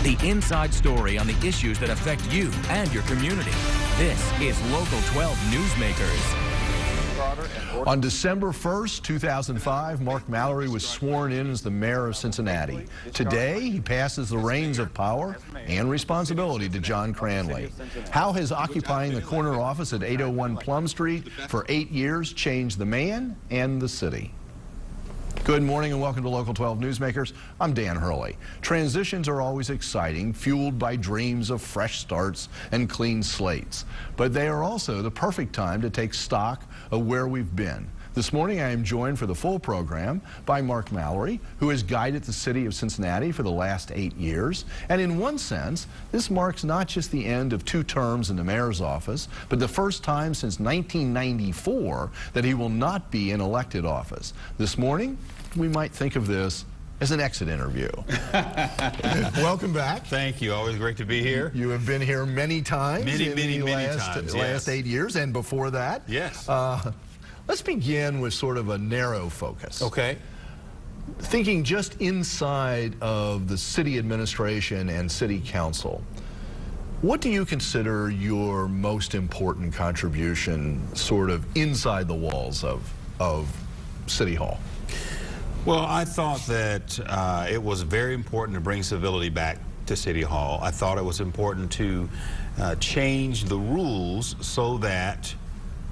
The inside story on the issues that affect you and your community. This is Local 12 Newsmakers. On December 1st, 2005, Mark Mallory was sworn in as the mayor of Cincinnati. Today, he passes the reins of power and responsibility to John Cranley. How has occupying the corner office at 801 Plum Street for 8 years changed the man and the city? Good morning and welcome to Local 12 Newsmakers. I'm Dan Hurley. Transitions are always exciting, fueled by dreams of fresh starts and clean slates. But they are also the perfect time to take stock of where we've been. This morning I am joined for the full program by Mark Mallory, who has guided the city of Cincinnati for the last 8 years. And in one sense, this marks not just the end of 2 terms in the mayor's office, but the first time since 1994 that he will not be in elected office. This morning, we might think of this as an exit interview. Welcome back. Thank you. Always great to be here. You have been here many times many last times, last 8 years and before that. Yes. Let's begin with sort of a narrow focus. Okay. Thinking just inside of the city administration and city council, what do you consider your most important contribution sort of inside the walls of City Hall? Well, I thought that it was very important to bring civility back to City Hall. I thought it was important to change the rules so that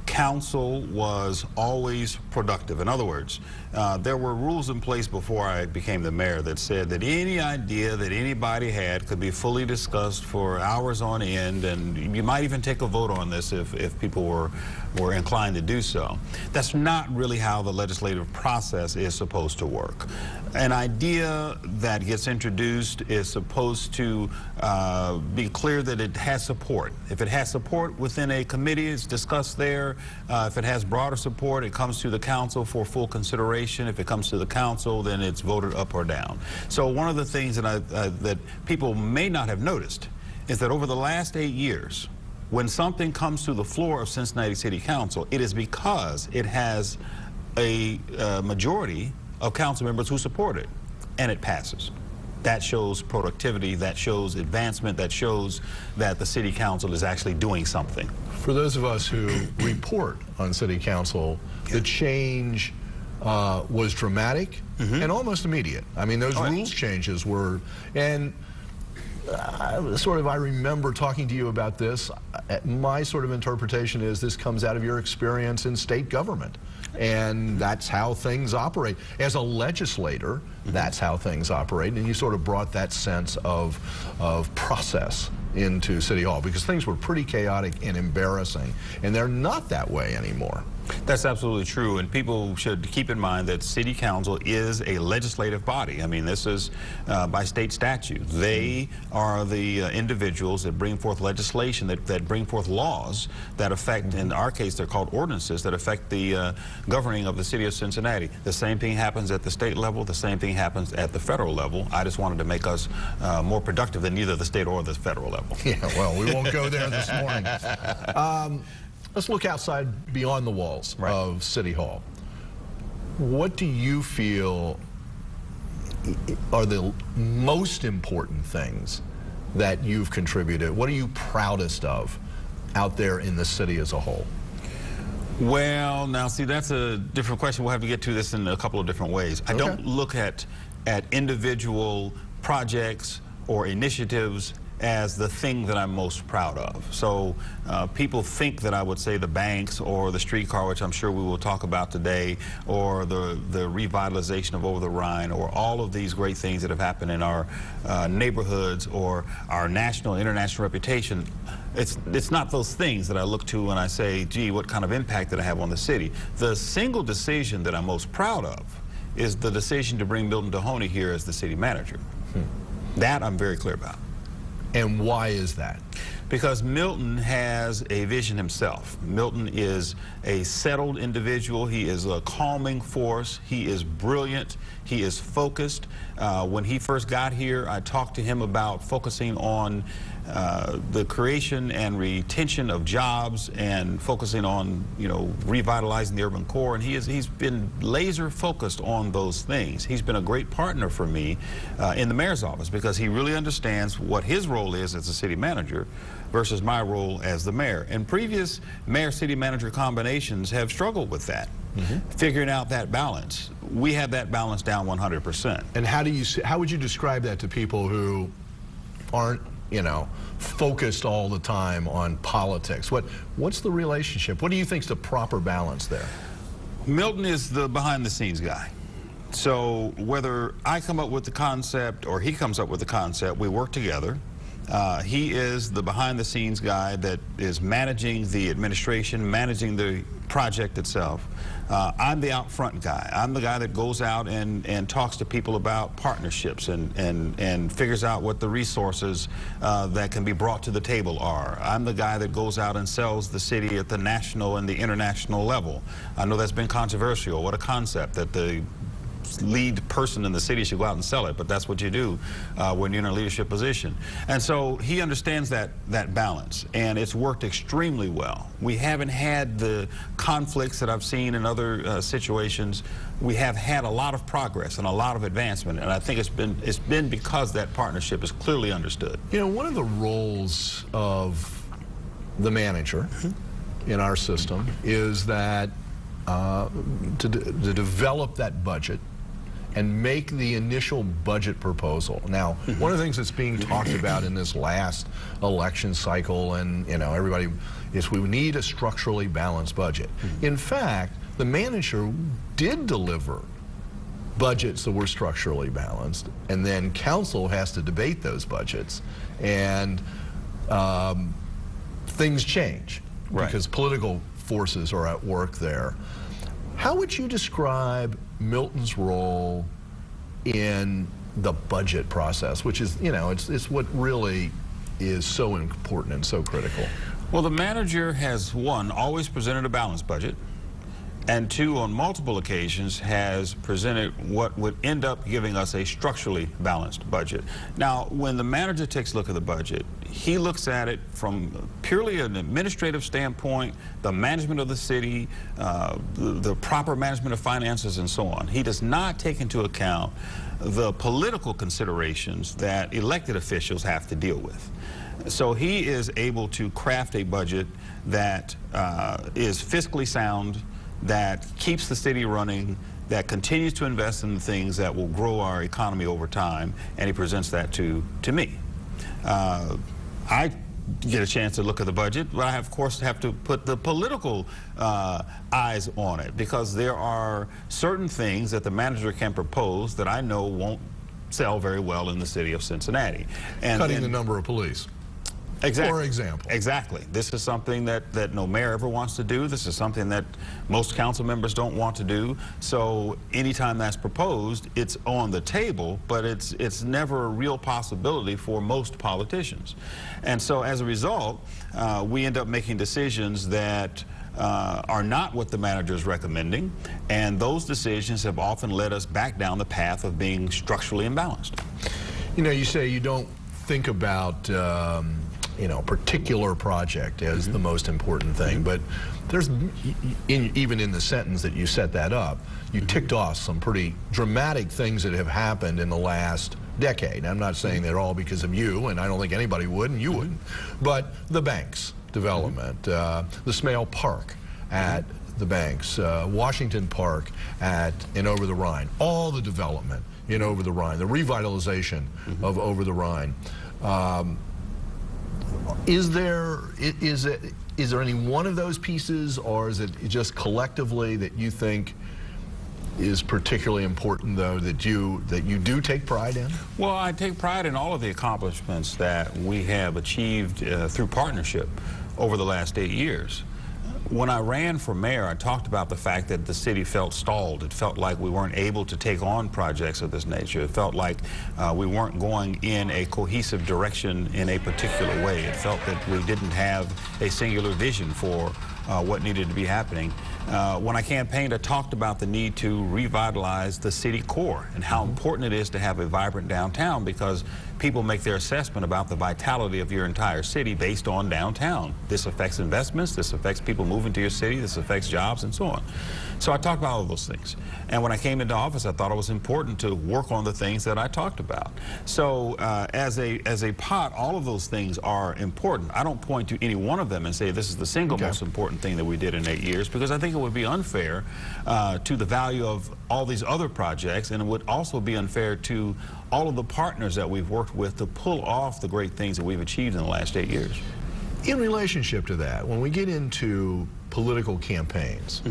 council was always productive. In other words, there were rules in place before I became the mayor that said that any idea that anybody had could be fully discussed for hours on end, and you might even take a vote on this if people were inclined to do so. That's not really how the legislative process is supposed to work. An idea that gets introduced is supposed to be clear that it has support. If it has support within a committee, it's discussed there. If it has broader support, it comes to the council for full consideration. If it comes to the council, then it's voted up or down. So one of the things that that people may not have noticed is that over the last 8 years, when something comes to the floor of Cincinnati City Council, it is because it has a majority of council members who support it, and it passes. That shows productivity, that shows advancement, that shows that the city council is actually doing something. For those of us who report on city council, the change was dramatic and almost immediate. I mean, those rules changes were, and I remember talking to you about this. My sort of interpretation is this comes out of your experience in state government. And that's how things operate. As a legislator, that's how things operate. And you sort of brought that sense of process into City Hall, because things were pretty chaotic and embarrassing. And they're not that way anymore. That's absolutely true, and people should keep in mind that City Council is a legislative body. I mean, this is by state statute. They are the individuals that bring forth legislation, that bring forth laws that affect, in our case, they're called ordinances, that affect the governing of the city of Cincinnati. The same thing happens at the state level, the same thing happens at the federal level. I just wanted to make us more productive than either the state or the federal level. Yeah, well, we won't go there this morning. Let's look outside beyond the walls of City Hall. What do you feel are the most important things that you've contributed? What are you proudest of out there in the city as a whole? Well, now see, that's a different question. We'll have to get to this in a couple of different ways. I don't look at individual projects or initiatives as the thing that I'm most proud of. So people think that I would say the banks or the streetcar, which I'm sure we will talk about today, or the revitalization of Over the Rhine, or all of these great things that have happened in our neighborhoods or our national, international reputation. It's not those things that I look to when I say, gee, what kind of impact did I have on the city? The single decision that I'm most proud of is the decision to bring Milton Dohoney here as the city manager. That I'm very clear about. And why is that? Because Milton has a vision himself. Milton is a settled individual. He is a calming force. He is brilliant. He is focused. When he first got here, I talked to him about focusing on the creation and retention of jobs and focusing on, revitalizing the urban core. And he's been laser focused on those things. He's been a great partner for me in the mayor's office because he really understands what his role is as a city manager versus my role as the mayor. And previous mayor-city manager combinations have struggled with that, figuring out that balance. We have that balance down 100%. And how would you describe that to people who aren't, focused all the time on politics? What's the relationship? What do you think is the proper balance there? Milton is the behind-the-scenes guy. So whether I come up with the concept or he comes up with the concept, we work together. He is the behind-the-scenes guy that is managing the administration, managing the project itself. I'm the out-front guy. I'm the guy that goes out and talks to people about partnerships and figures out what the resources that can be brought to the table are. I'm the guy that goes out and sells the city at the national and the international level. I know that's been controversial. What a concept that the lead person in the city should go out and sell it, but that's what you do when you're in a leadership position. And so he understands that balance, and it's worked extremely well. We haven't had the conflicts that I've seen in other situations. We have had a lot of progress and a lot of advancement, and I think it's been because that partnership is clearly understood. One of the roles of the manager in our system is that to develop that budget and make the initial budget proposal. Now, one of the things that's being talked about in this last election cycle, and everybody, is we need a structurally balanced budget. In fact, the manager did deliver budgets that were structurally balanced, and then council has to debate those budgets, and things change because political forces are at work there. How would you describe Milton's role in the budget process, which is, it's what really is so important and so critical? Well, the manager has, one, always presented a balanced budget, and two, on multiple occasions, has presented what would end up giving us a structurally balanced budget. Now, when the manager takes a look at the budget, he looks at it from purely an administrative standpoint, the management of the city, the proper management of finances, and so on. He does not take into account the political considerations that elected officials have to deal with. So he is able to craft a budget that is fiscally sound, that keeps the city running, that continues to invest in the things that will grow our economy over time, and he presents that to me. I get a chance to look at the budget, but I, of course, have to put the political eyes on it, because there are certain things that the manager can propose that I know won't sell very well in the city of Cincinnati. And cutting the number of police. Exactly. For example. Exactly. This is something that no mayor ever wants to do. This is something that most council members don't want to do. So anytime that's proposed, it's on the table, but it's never a real possibility for most politicians. And so as a result, we end up making decisions that are not what the manager is recommending, and those decisions have often led us back down the path of being structurally imbalanced. You say you don't think about particular project as the most important thing, but there's, even in the sentence that you set that up, you ticked off some pretty dramatic things that have happened in the last decade. I'm not saying they're all because of you, and I don't think anybody would, and you wouldn't, but the banks development, the Smale Park at the banks, Washington Park in Over the Rhine, all the development in Over the Rhine, the revitalization of Over the Rhine. Is there any one of those pieces, or is it just collectively that you think is particularly important, though, that you do take pride in? Well, I take pride in all of the accomplishments that we have achieved through partnership over the last 8 years. When I ran for mayor, I talked about the fact that the city felt stalled. It felt like we weren't able to take on projects of this nature. It felt like we weren't going in a cohesive direction in a particular way. It felt that we didn't have a singular vision for what needed to be happening. When I campaigned, I talked about the need to revitalize the city core and how important it is to have a vibrant downtown, because people make their assessment about the vitality of your entire city based on downtown. This affects investments, this affects people moving to your city, this affects jobs, and so on. So I talked about all of those things. And when I came into office, I thought it was important to work on the things that I talked about. So as a pot, all of those things are important. I don't point to any one of them and say this is the single most important thing that we did in 8 years, because I think it would be unfair to the value of all these other projects, and it would also be unfair to all of the partners that we've worked with to pull off the great things that we've achieved in the last 8 years. In relationship to that, when we get into political campaigns,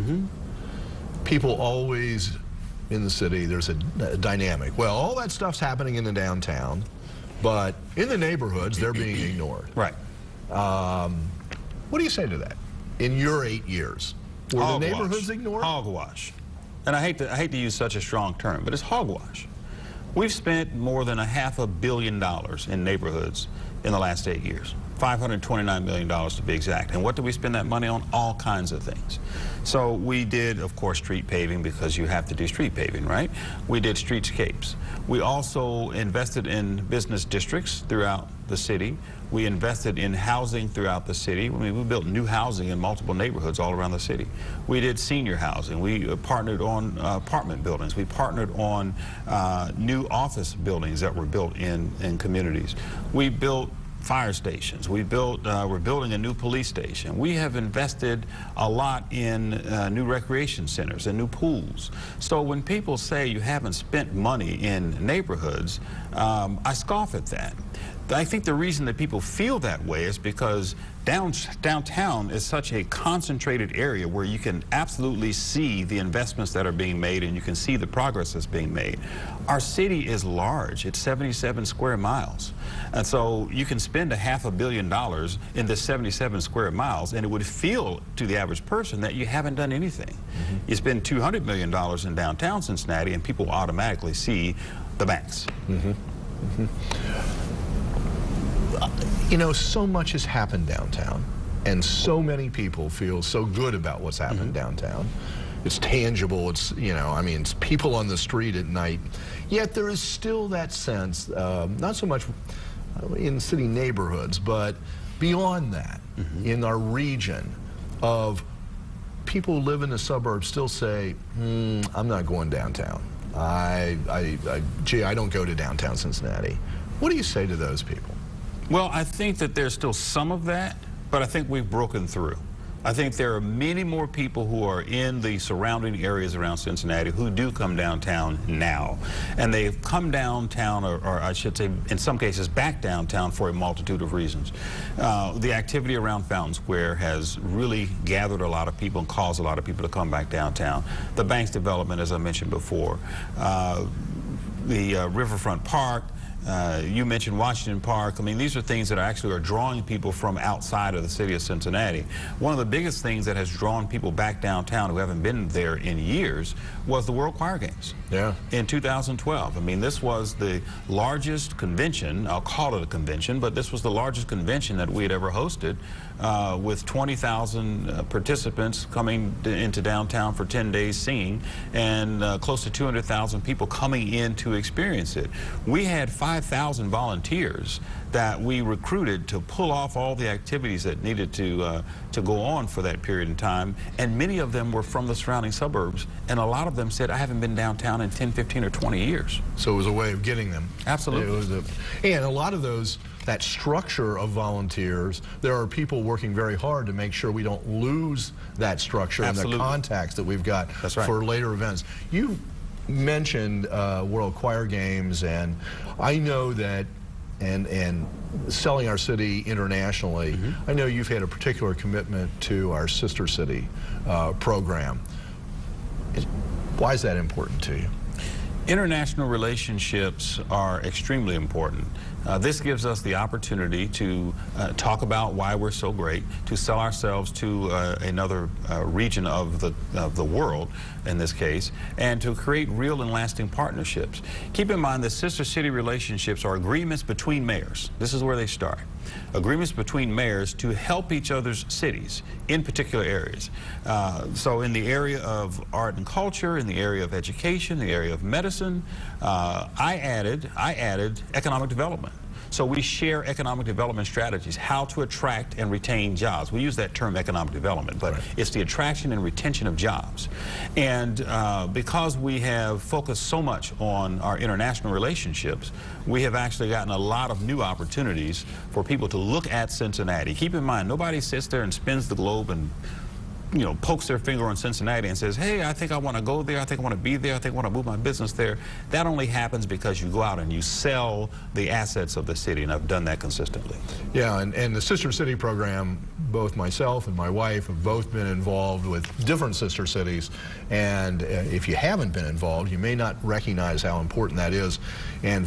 people always in the city, there's a dynamic. Well, all that stuff's happening in the downtown, but in the neighborhoods, they're being ignored. Right. What do you say to that? In your 8 years, were the neighborhoods ignored? Hogwash. And I hate to use such a strong term, but it's hogwash. We've spent more than $500 million in neighborhoods in the last 8 years. $529 million to be exact. And what do we spend that money on? All kinds of things. So we did, of course, street paving, because you have to do street paving, right? We did streetscapes. We also invested in business districts throughout the city. We invested in housing throughout the city. I mean, we built new housing in multiple neighborhoods all around the city. We did senior housing. We partnered on apartment buildings. We partnered on new office buildings that were built in communities. We built fire stations. We're building a new police station. We have invested a lot in new recreation centers and new pools. So when people say you haven't spent money in neighborhoods, I scoff at that. I think the reason that people feel that way is because downtown is such a concentrated area where you can absolutely see the investments that are being made, and you can see the progress that's being made. Our city is large. It's 77 square miles. And so you can spend $500 million in this 77 square miles, and it would feel to the average person that you haven't done anything. You spend $200 million in downtown Cincinnati, and people automatically see the banks. You know, so much has happened downtown, and so many people feel so good about what's happened downtown. It's tangible, it's, you know, I mean, it's people on the street at night. Yet there is still that sense, not so much in city neighborhoods, but beyond that, in our region, of people who live in the suburbs still say, I'm not going downtown. Gee, I don't go to downtown Cincinnati. What do you say to those people? Well, I think that there's still some of that, but I think we've broken through. I think there are many more people who are in the surrounding areas around Cincinnati who do come downtown now. And they've come downtown, or I should say, in some cases, back downtown for a multitude of reasons. The activity around Fountain Square has really gathered a lot of people and caused a lot of people to come back downtown. The Banks development, as I mentioned before, the Riverfront Park, you mentioned Washington Park. I mean, these are things that actually are drawing people from outside of the city of Cincinnati. One of the biggest things that has drawn people back downtown who haven't been there in years was the World Choir Games. In 2012. I mean, this was the largest convention, I'll call it a convention, but this was the largest convention that we had ever hosted, with 20,000 participants coming into downtown for 10 days singing, and close to 200,000 people coming in to experience it. We had 5,000 volunteers that we recruited to pull off all the activities that needed to go on for that period of time, and many of them were from the surrounding suburbs, and a lot of them said, I haven't been downtown in 10, 15, or 20 years. So it was a way of getting them. Absolutely. It was and a lot of those, that structure of volunteers, there are people working very hard to make sure we don't lose that structure and the contacts that we've got for later events. You mentioned World Choir Games, and I know that and selling our city internationally, I know you've had a particular commitment to our sister city program. Why is that important to you? International relationships are extremely important. This gives us the opportunity to talk about why we're so great, to sell ourselves to another region of the world, in this case, and to create real and lasting partnerships. Keep in mind that sister city relationships are agreements between mayors. This is where they start. Agreements between mayors to help each other's cities in particular areas. So in the area of art and culture, in the area of education, the area of medicine, I added economic development. So we share economic development strategies, how to attract and retain jobs. We use that term economic development, but it's the attraction and retention of jobs. And because we have focused so much on our international relationships, we have actually gotten a lot of new opportunities for people to look at Cincinnati. Keep in mind, nobody sits there and spins the globe and pokes their finger on Cincinnati and says, hey, I think I want to go there, I think I want to be there, I think I want to move my business there. That only happens because you go out and you sell the assets of the city, and I've done that consistently. Yeah, and the Sister City program, both myself and my wife have both been involved with different sister cities, and if you haven't been involved, you may not recognize how important that is. And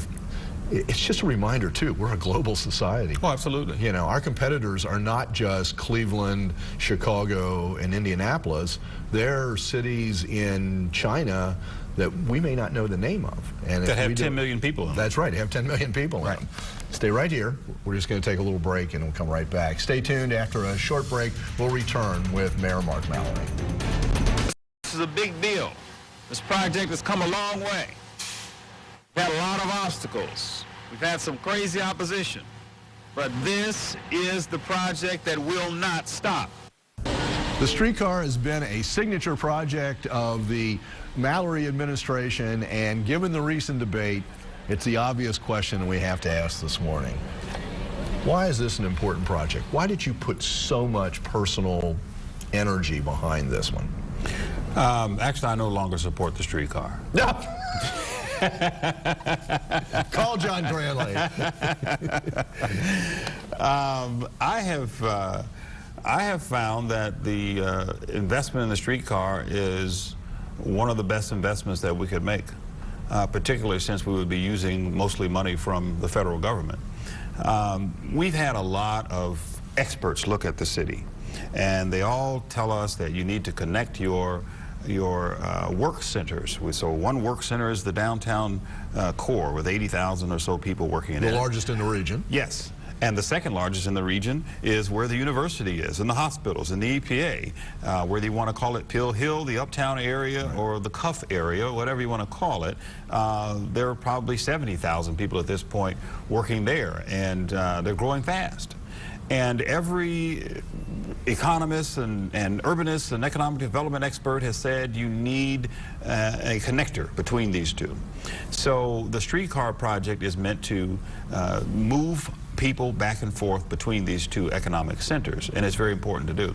it's just a reminder, too, we're a global society. Oh, absolutely. You know, our competitors are not just Cleveland, Chicago, and Indianapolis. They're cities in China that we may not know the name of. And that have 10 million people in them. That's right, have 10 million people in them. Stay right here. We're just going to take a little break, and we'll come right back. Stay tuned. After a short break, we'll return with Mayor Mark Mallory. This is a big deal. This project has come a long way. We've had a lot of obstacles. We've had some crazy opposition. But this is the project that will not stop. The streetcar has been a signature project of the Mallory administration, and given the recent debate, it's the obvious question we have to ask this morning. Why is this an important project? Why did you put so much personal energy behind this one? Actually, I no longer support the streetcar. No. Call John Cranley. I have found that the investment in the streetcar is one of the best investments that we could make, particularly since we would be using mostly money from the federal government. We've had a lot of experts look at the city, and they all tell us that you need to connect your work centers. So one work center is the downtown core with 80,000 or so people working in it. The largest in the region. Yes. And the second largest in the region is where the university is, and the hospitals, and the EPA, whether you want to call it Pill Hill, the uptown area, or the Cuff area, whatever you want to call it. There are probably 70,000 people at this point working there, and they're growing fast. And every economist and urbanist and economic development expert has said you need a connector between these two. So the streetcar project is meant to move people back and forth between these two economic centers, and it's very important to do.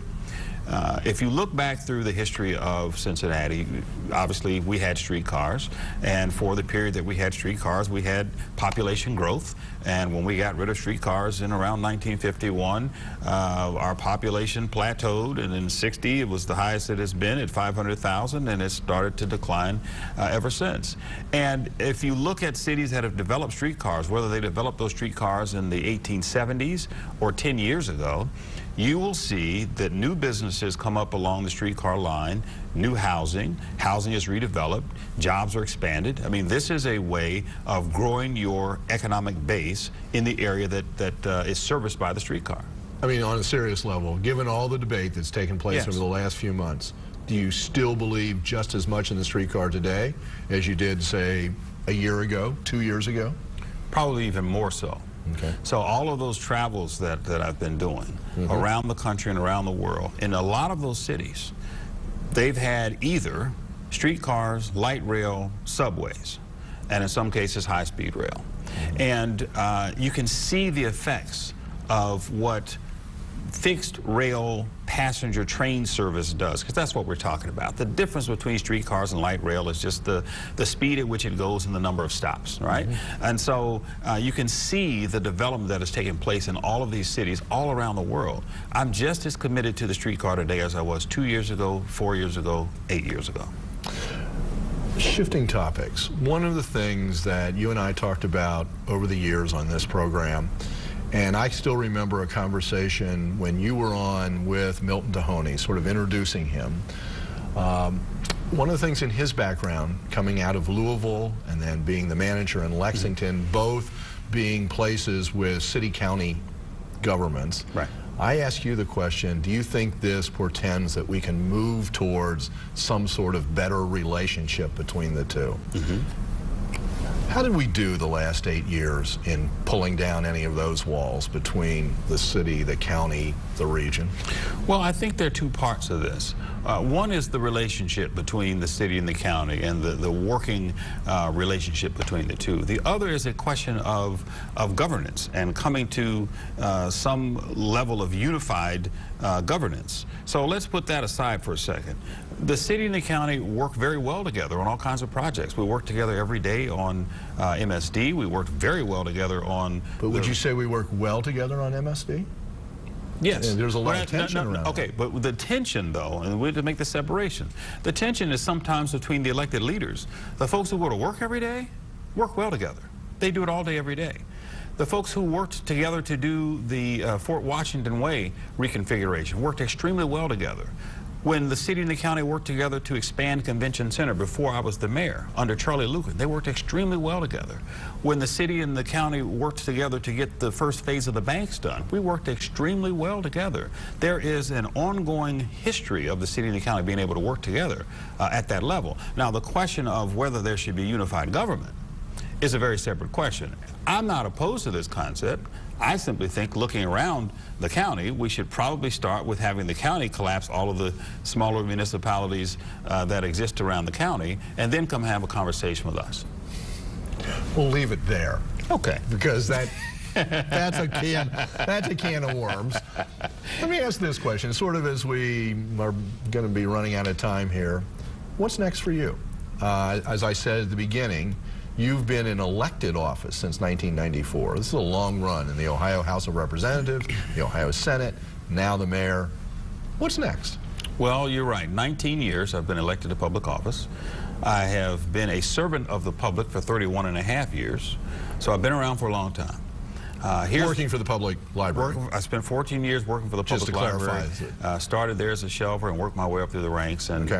If you look back through the history of Cincinnati, obviously we had streetcars, and for the period that we had streetcars, we had population growth. And when we got rid of streetcars in around 1951, our population plateaued, and in '60 it was the highest it has been at 500,000, and it started to decline ever since. And if you look at cities that have developed streetcars, whether they developed those streetcars in the 1870s or 10 years ago, you will see that new businesses come up along the streetcar line, new housing is redeveloped, jobs are expanded. I mean, this is a way of growing your economic base in the area that is serviced by the streetcar. I mean, on a serious level, given all the debate that's taken place over the last few months, do you still believe just as much in the streetcar today as you did, say, a year ago, 2 years ago? Probably even more so. Okay. So all of those travels that I've been doing around the country and around the world, in a lot of those cities, they've had either streetcars, light rail, subways, and in some cases high-speed rail. And you can see the effects of what fixed rail passenger train service does, because that's what we're talking about. The difference between streetcars and light rail is just the speed at which it goes and the number of stops, right? And so you can see the development that has taken place in all of these cities all around the world. I'm just as committed to the streetcar today as I was 2 years ago, 4 years ago, 8 years ago. Shifting topics, one of the things that you and I talked about over the years on this program, and I still remember a conversation when you were on with Milton Tahoney, sort of introducing him. One of the things in his background, coming out of Louisville and then being the manager in Lexington, both being places with city-county governments. Right. I ask you the question, do you think this portends that we can move towards some sort of better relationship between the two? How did we do the last 8 years in pulling down any of those walls between the city, the county, the region? Well, I think there are two parts of this. One is the relationship between the city and the county and the working relationship between the two. The other is a question of governance and coming to some level of unified governance. So let's put that aside for a second. The city and the county work very well together on all kinds of projects. We work together every day on MSD. We work very well together on... But would you say we work well together on MSD? Yes. And there's a lot of tension around okay, that. but the tension, though, and we have to make the separation, the tension is sometimes between the elected leaders. The folks who go to work every day work well together. They do it all day, every day. The folks who worked together to do the Fort Washington Way reconfiguration worked extremely well together. When the city and the county worked together to expand Convention Center before I was the mayor, under Charlie Lucan, they worked extremely well together. When the city and the county worked together to get the first phase of the banks done, we worked extremely well together. There is an ongoing history of the city and the county being able to work together at that level. Now, the question of whether there should be unified government is a very separate question. I'm not opposed to this concept. I simply think, looking around the county, we should probably start with having the county collapse all of the smaller municipalities that exist around the county, and then come have a conversation with us. We'll leave it there. Okay. Because that's a can of worms. Let me ask this question, sort of as we are going to be running out of time here. What's next for you? As I said at the beginning, you've been in elected office since 1994. This is a long run in the Ohio House of Representatives, the Ohio Senate, now the mayor. What's next? Well, you're right. 19 years I've been elected to public office. I have been a servant of the public for 31.5 years. So I've been around for a long time. Working for the public library. I spent 14 years working for the public library. Started there as a shelver and worked my way up through the ranks. And,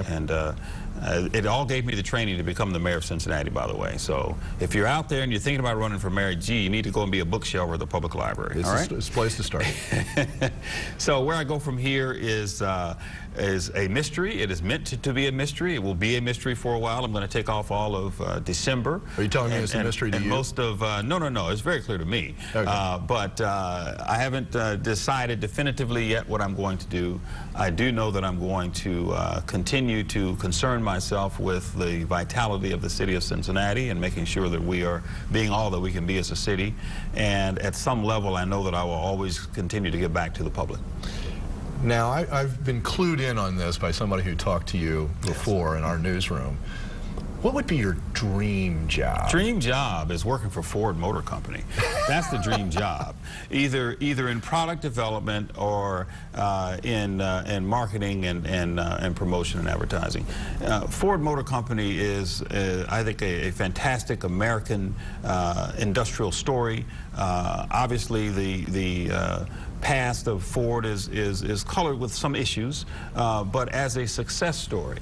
it all gave me the training to become the mayor of Cincinnati, by the way. So if you're out there and you're thinking about running for mayor, you need to go and be a bookshelver at the public library. It's a place to start. So where I go from here is a mystery. It is meant to be a mystery. It will be a mystery for a while. I'm going to take off all of December. Are you telling me it's a mystery to you? Most of no. It's very clear to me. Okay. But I haven't decided definitively yet what I'm going to do. I do know that I'm going to continue to concern myself with the vitality of the city of Cincinnati and making sure that we are being all that we can be as a city. And at some level, I know that I will always continue to give back to the public. Now, I've been clued in on this by somebody who talked to you before in our newsroom. What would be your dream job? Dream job is working for Ford Motor Company. That's the dream job. Either in product development or in marketing and promotion and advertising. Ford Motor Company is, I think, a fantastic American industrial story. Obviously, the past of Ford is colored with some issues, but as a success story,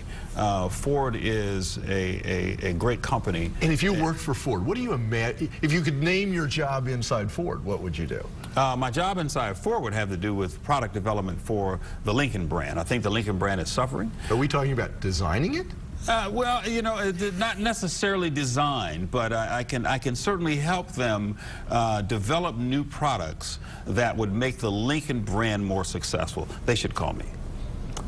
Ford is a great company. And if you worked for Ford, what do you imagine, if you could name your job inside Ford, what would you do? My job inside Ford would have to do with product development for the Lincoln brand. I think the Lincoln brand is suffering. Are we talking about designing it? Well, you know, not necessarily designed, but I can certainly help them develop new products that would make the Lincoln brand more successful. They should call me.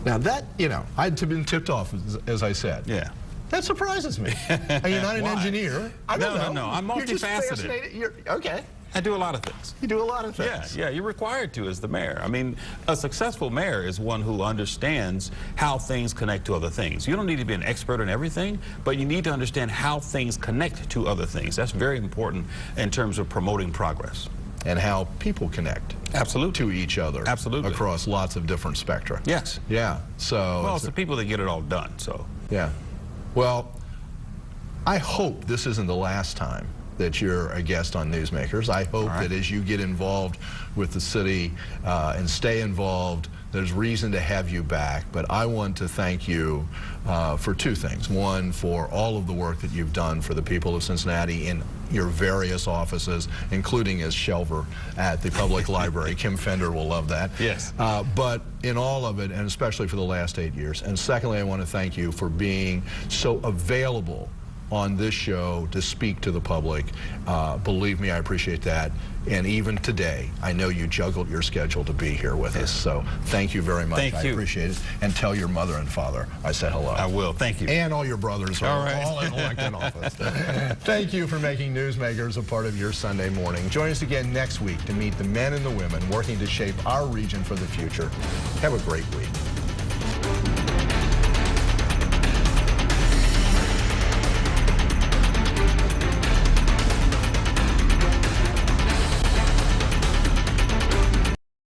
Now that, you know, I'd been tipped off, as I said. Yeah. That surprises me. And you're not an engineer. I don't know. No, I'm multifaceted. You're okay. I do a lot of things. You do a lot of things. Yeah, you're required to as the mayor. I mean, a successful mayor is one who understands how things connect to other things. You don't need to be an expert in everything, but you need to understand how things connect to other things. That's very important in terms of promoting progress. And how people connect. Absolutely. To each other. Absolutely. Across lots of different spectra. Yes. Yeah. So. Well, it's the people that get it all done, so. Yeah. Well, I hope this isn't the last time that you're a guest on Newsmakers. I hope that as you get involved with the city and stay involved, there's reason to have you back. But I want to thank you for two things. One, for all of the work that you've done for the people of Cincinnati in your various offices, including as shelver at the public library. Kim Fender will love that. Yes. But in all of it, and especially for the last 8 years. And secondly, I want to thank you for being so available on this show to speak to the public. Believe me, I appreciate that. And even today, I know you juggled your schedule to be here with us. So thank you very much. Thank you. I appreciate it. And tell your mother and father I said hello. I will. Thank you. And all your brothers are all in elected office. Thank you for making Newsmakers a part of your Sunday morning. Join us again next week to meet the men and the women working to shape our region for the future. Have a great week.